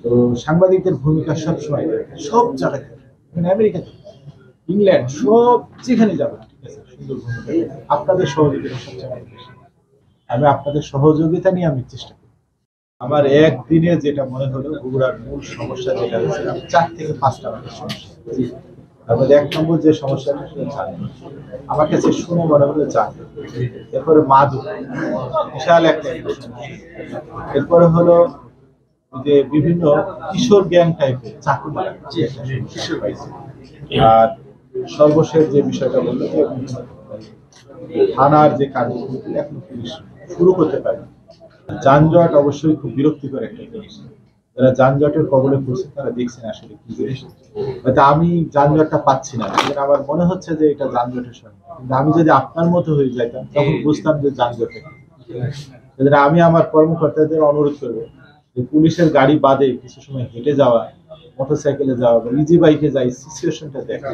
তো সাংবাদিকদের ভূমিকা সবসময় সব জায়গায় আমেরিকাতে, ইংল্যান্ড, সব যেখানে যাবেন, ঠিক আছে, সুন্দর ভূমিকা। আপনাদের সহযোগিতা সবচেয়ে বেশি। আমি আপনাদের সহযোগিতা নিয়ে আমি চেষ্টা করি। আমার একদিনে যেটা মনে হলো বগুড়ার মূল সমস্যা যেটা হচ্ছে, 4 থেকে 5টা আমাদের সমস্যা। তার মধ্যে 1 নম্বর যে সমস্যাটা সেটা চাকরি। আমার কাছে শুনে মনে হলো চাকরি, এরপরে মাদক, বিশাল একটা সমস্যা। এরপরে হলো যে বিভিন্ন কিশোর গ্যাং টাইপের চাকরি মারা, কিশোর পাইছে। আর সর্বশেষ যে বিষয়টা বললো যে থানার যে কার্যক্রম এখনো পুলিশ শুরু করতে পারে। যানজট অবশ্যই খুব বিরক্তিকর একটা জিনিস। যারা যানজটের কবলে পড়ছে তারা দেখছেন আসলে কি জিনিস। হয়তো আমি যানজটটা পাচ্ছি না, আমার মনে হচ্ছে যে এটা যানজটের সময়, কিন্তু আমি যদি আপনার মতো হয়ে যাইতাম তখন বুঝতাম যে যানজটে। আমি আমার কর্মকর্তাদের অনুরোধ করবো যে পুলিশের গাড়ি বাদে কিছু সময় হেঁটে যাওয়া, মোটরসাইকেলে যাওয়া বা ইজি বাইকে যাই, সিচুয়েশনটা দেখে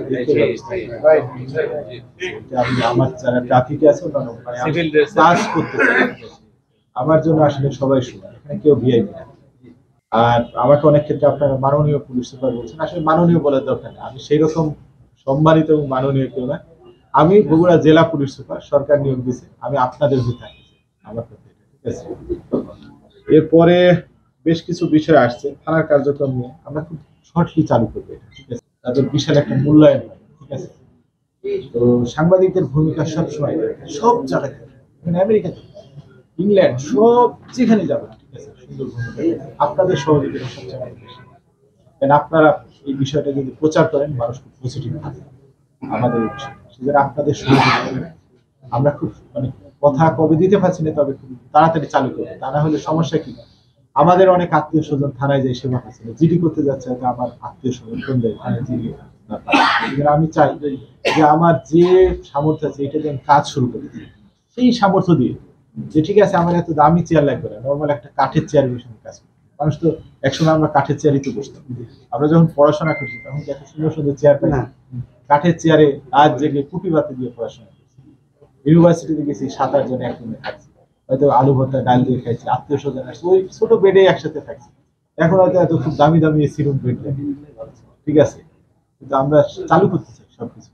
আমি আমার যারা ট্রাফিকে আছে কাজ করতে চাই। আমার জন্য আসলে সবাই সমান, এখানে কেউ ভিআইপি না। আর আমাকে অনেক ক্ষেত্রে আপনারা মাননীয় পুলিশ সুপার বলছেন, আসলে মাননীয় বলার দরকার নেই, আমি সেই রকম সম্মানিত এবং মাননীয় কেউ না। আমি বগুড়া জেলা পুলিশ সুপার, সরকার নিয়োগ দিয়েছে, আমি আপনাদের হয়ে থাকি। আমার কথা এটা, ঠিক আছে। এরপরে বেশ কিছু বিষয় আসছে থানার কার্যক্রম নিয়ে, আমরা খুব শর্টলি চালু করবো এটা, ঠিক আছে। তাদের বিশাল একটা মূল্যায়ন হয়, ঠিক আছে। তো সাংবাদিকদের ভূমিকা সবসময় সব জায়গায়, আমেরিকাতে, ইংল্যান্ড, সব যেখানে যাবেন, ঠিক আছে, সুন্দর ভূমিকা। আপনাদের সহযোগিতা সবচেয়ে বেশি। আপনারা এই বিষয়টা যদি প্রচার করেন, মানুষ খুব পজিটিভ থাকে আমাদের এই বিষয়ে। সেজন্য আপনাদের সহযোগিতা আমরা খুব কথা কবে দিতে পারছি না, তবে খুব তাড়াতাড়ি চালু করবো। তা না হলে সমস্যা কি, আমাদের অনেক আত্মীয় স্বজন থানায় যায় সেবা পাচ্ছে না, জিডি করতে যাচ্ছে হয়তো আমার আত্মীয় স্বজন কোন যায় থানায় জিডি। আমি চাই যে আমার যে সামর্থ্য আছে এটা যেন কাজ শুরু করে দিই, সেই সামর্থ্য দিয়ে যে ঠিক আছে আমার এত দামি চেয়ার লাগবে না, নর্মাল একটা কাঠের চেয়ার বসে কাজ করি। মানুষ তো একসময় আমরা কাঠের চেয়ারই তো বসতাম, আমরা যখন পড়াশোনা করছি তখন এত সুন্দর সুন্দর চেয়ার পাই, কাঠের চেয়ারে রাত জেগে কুপি বাতি দিয়ে পড়াশোনা করছি। ইউনিভার্সিটিতে গেছি 7-8 জন একসঙ্গে থাকছি, হয়তো আলু ভর্তা ডাল দিয়ে খাইছি, আত্মীয় স্বজন আসছে, ওই ছোট বেডে একসাথে থাকছি। এখন হয়তো এত খুব দামি দামি এসি রুম বেড লাগে, ঠিক আছে। কিন্তু আমরা চালু করতে চাই সবকিছু,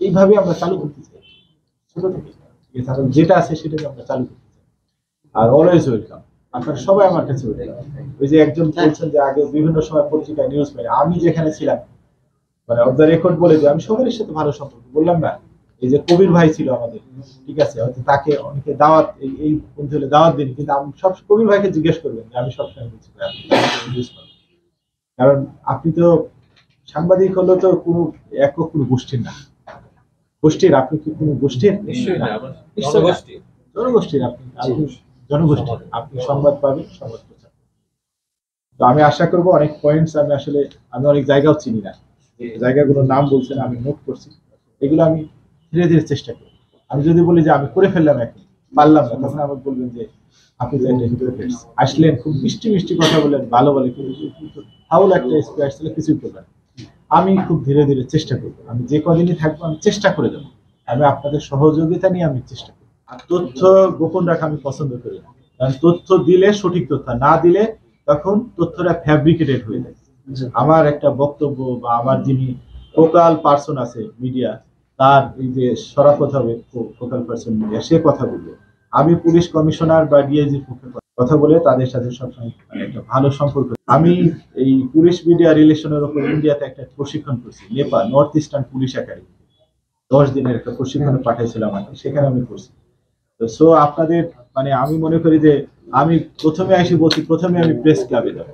এইভাবে আমরা চালু করতে চাই ছোট থেকে, ঠিক আছে। যেটা আছে সেটাকে আমরা চালু করতে চাই। আর অলওয়েজ ওয়েলকাম, আপনারা সবাই আমার কাছে ওয়েলকাম। ওই যে একজন বলছেন যে আগে বিভিন্ন সময় পত্রিকায় নিউজ পাই, আমি যেখানে ছিলাম মানে অফ দ্য রেকর্ড বলে যে আমি সবার সাথে ভালো সম্পর্ক, বললাম না এই যে কবির ভাই ছিল আমাদের, ঠিক আছে, হয়তো তাকে অনেকে দাওয়াত এই বন্ধু হলে দাওয়াত দিন, কিন্তু আমি সব কবির ভাইকে জিজ্ঞেস করবেন যে আমি সবসময় বলছি কারণ আপনি তো সাংবাদিক হলো তো কোনো একক কোনো গোষ্ঠীর না, গোষ্ঠীর, আপনি কি কোনো গোষ্ঠীর? জনগোষ্ঠীর, আপনি জনগোষ্ঠীর, আপনি সংবাদ পাবেন, সংবাদ প্রচার। তো আমি আশা করব অনেক পয়েন্টস আমি আসলে আমি অনেক জায়গাও চিনি না, জায়গাগুলোর নাম বলছেন আমি নোট করছি, এগুলো আমি ধীরে ধীরে চেষ্টা করি। আমি যদি বলি যে আমি করে ফেললাম এখন পারলাম না, তখন আমার বলবেন যে আপনি তো একটা হিপোক্রেটস, আসলেন খুব মিষ্টি মিষ্টি কথা বলেন, ভালো বলে, কিন্তু ফাউল একটা স্কোয়ার ছিল, কিছুই করবেন। আমি খুব ধীরে ধীরে চেষ্টা করব, আমি যে কদিনই থাকবো আমি চেষ্টা করে যাবো, আমি আপনাদের সহযোগিতা নিয়ে আমি চেষ্টা করি। আর তথ্য গোপন রাখা আমি পছন্দ করি না, কারণ তথ্য দিলে সঠিক তথ্য, না দিলে তখন তথ্যটা ফ্যাব্রিকেটেড হয়ে যায়। আমার একটা বক্তব্য বা আমার যিনি ফোকাল পার্সন আছে মিডিয়া, তার এই যে সরাফত হবে ফোকাল পার্সন মিডিয়া, সে কথা বলবে, আমি পুলিশ কমিশনার বা ডিআইজির পক্ষে কথা বলে তাদের সাথে সবসময় একটা ভালো সম্পর্ক। আমি এই পুলিশ মিডিয়া রিলেশনের উপর ইন্ডিয়াতে একটা প্রশিক্ষণ করছি, Nepal north eastern police academy, 10 দিনের একটা প্রশিক্ষণ পাঠাইছিলাম আমাকে, সেখানে আমি করছি। তো সো আপনাদের আমি মনে করি যে আমি প্রথমে আসি বলছি, প্রথমে আমি প্রেস ক্লাবে যাবো,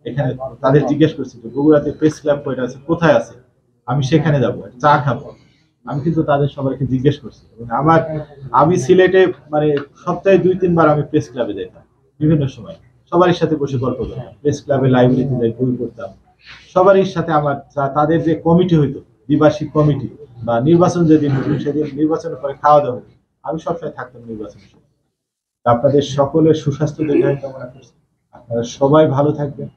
এখানে তাদের জিজ্ঞেস করছি যে বগুড়াতে প্রেস ক্লাব কয়টা আছে, কোথায় আছে, আমি সেখানে যাবো, চা খাবো। আমি কিন্তু তাদের সবাইকে জিজ্ঞেস করছি, এবং আমি সিলেটে সপ্তাহে 2-3 বার আমি প্রেস ক্লাবে যাইতাম, বিভিন্ন সময় সবারই সাথে বসে গল্প করতাম, প্রেস ক্লাবে লাইব্রেরিতে যাই, বই পড়তাম, সবারই সাথে আমার তাদের যে কমিটি হইতো, দ্বিবার্ষিক কমিটি বা নির্বাচন যেদিন হতো সেদিন নির্বাচনের পরে খাওয়া দাওয়া হতো, আমি সবসময় থাকতাম নির্বাচনের সময়। আপনাদের সকলের সুস্বাস্থ্য দীর্ঘায়ু কামনা করছি, আপনারা সবাই ভালো থাকবেন।